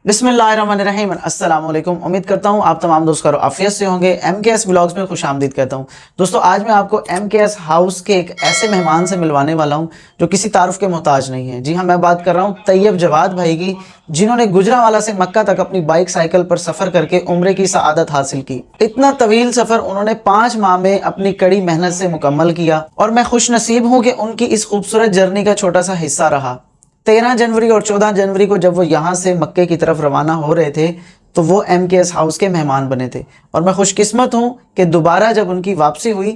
बिस्मिल्लाहिर्रहमानिर्रहीम अस्सलाम वालेकुम। उम्मीद करता हूँ आप तमाम दोस्त करो आफियत से होंगे। MKS व्लॉग्स में खुश आमदीद कहता हूँ। दोस्तों आज मैं आपको MKS हाउस के एक ऐसे मेहमान से मिलवाने वाला हूँ जो किसी तारुफ के मोहताज नहीं है। जी हाँ, मैं बात कर रहा हूँ तैयब जवाद भाई की, जिन्होंने गुजरांवाला से मक्का तक अपनी बाइक साइकिल पर सफ़र करके उम्रे की सआदत हासिल की। इतना तवील सफ़र उन्होंने 5 माह में अपनी कड़ी मेहनत से मुकम्मल किया और मैं खुश नसीब हूँ कि उनकी इस खूबसूरत जर्नी का छोटा सा हिस्सा रहा। 13 जनवरी और 14 जनवरी को जब वो यहाँ से मक्के की तरफ रवाना हो रहे थे तो वो MKS हाउस के मेहमान बने थे और मैं खुशकिस्मत हूँ कि दोबारा जब उनकी वापसी हुई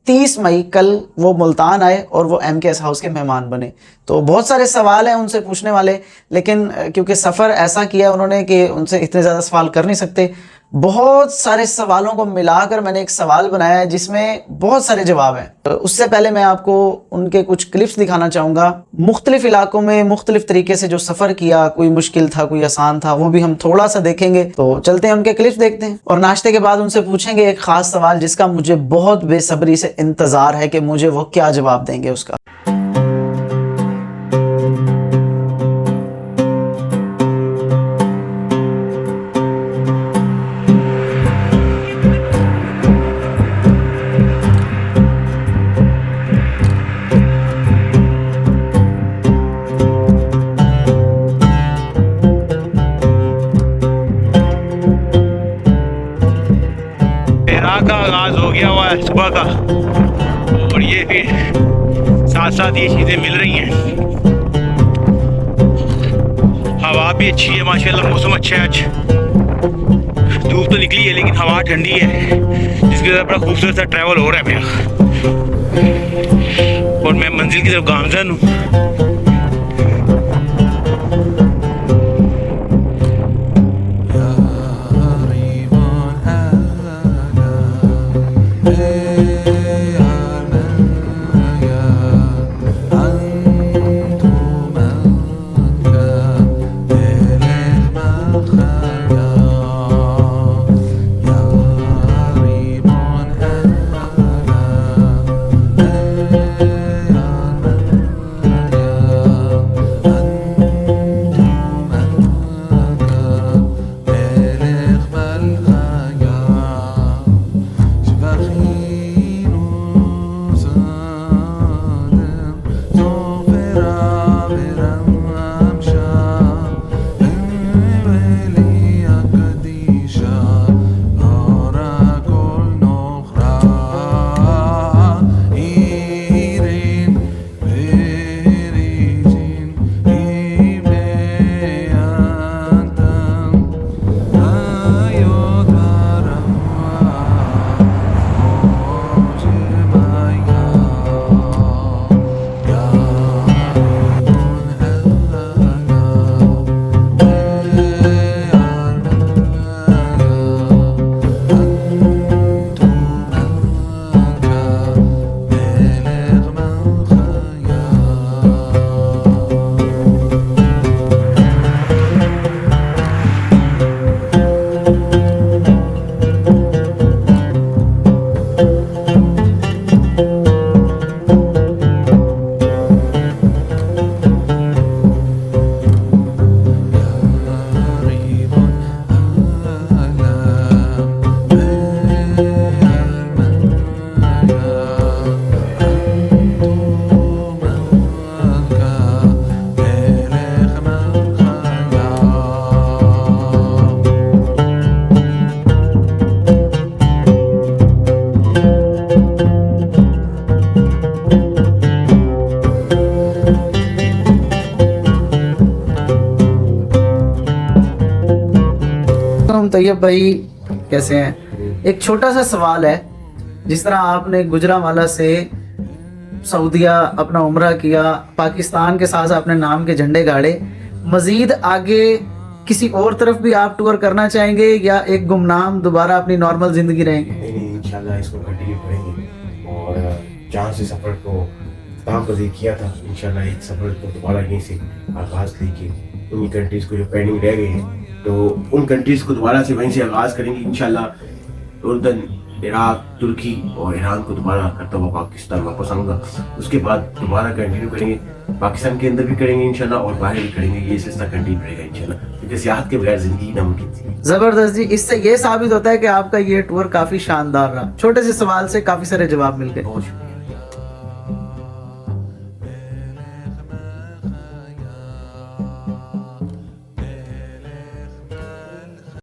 30 मई कल वो मुल्तान आए और वो MKS हाउस के मेहमान बने। तो बहुत सारे सवाल हैं उनसे पूछने वाले, लेकिन क्योंकि सफ़र ऐसा किया उन्होंने कि उनसे इतने ज़्यादा सवाल कर नहीं सकते। बहुत सारे सवालों को मिलाकर मैंने एक सवाल बनाया है जिसमें बहुत सारे जवाब हैं। तो उससे पहले मैं आपको उनके कुछ क्लिप्स दिखाना चाहूँगा। मुख्तलिफ इलाकों में मुख्तलिफ तरीके से जो सफ़र किया, कोई मुश्किल था कोई आसान था, वो भी हम थोड़ा सा देखेंगे। तो चलते हैं उनके क्लिप्स देखते हैं और नाश्ते के बाद उनसे पूछेंगे एक ख़ास सवाल जिसका मुझे बहुत बेसब्री से इंतज़ार है कि मुझे वो क्या जवाब देंगे उसका। का आगाज हो गया हुआ है सुबह का, और ये फिर साथ साथ ये चीज़ें मिल रही हैं। हवा भी अच्छी है माशाल्लाह, मौसम अच्छा है। आज धूप तो निकली है लेकिन हवा ठंडी है, जिसकी वजह से बड़ा खूबसूरत सा ट्रैवल हो रहा है मेरा, और मैं मंजिल की तरफ गामजन हूँ। तैयब भाई कैसे हैं? एक छोटा सा सवाल है, जिस तरह आपने गुजरांवाला से सऊदीया अपना उम्रा किया, पाकिस्तान के साथ अपने नाम के झंडे गाड़े, मजीद आगे किसी और तरफ भी आप टूर करना चाहेंगे या एक गुमनाम दोबारा अपनी नॉर्मल जिंदगी रहेंगे? नहीं, इंशाल्लाह इसको कंटिन्यू करेंगे और जहाँ से सफ़र को इख्तिताम पज़ीर किया था, इंशाल्लाह एक सफ़र को दोबारा यहीं से आगाज़ लेके उन कंट्रीज़ को जो पेंडिंग रह गए हैं तो उन कंट्रीज़ को दोबारा से वहीं से आगाज़ करेंगे इंशाल्लाह। उर्दन, इराक, तुर्की और ईरान को दोबारा करता हुआ पाकिस्तान वापस आऊँगा। उसके बाद दोबारा कंटिन्यू करेंगे, पाकिस्तान के अंदर भी करेंगे इंशाल्लाह और बाहर भी करेंगे। ये सिलसिला कंटिन्यू रहेगा इंशाल्लाह। नसीहत के बगैर जिंदगी नामुमकिन थी। जबरदस्त जी, इससे ये साबित होता है कि आपका ये टूर काफी शानदार रहा। छोटे से सवाल से काफी सारे जवाब मिल गए। बहुत शुक्रिया।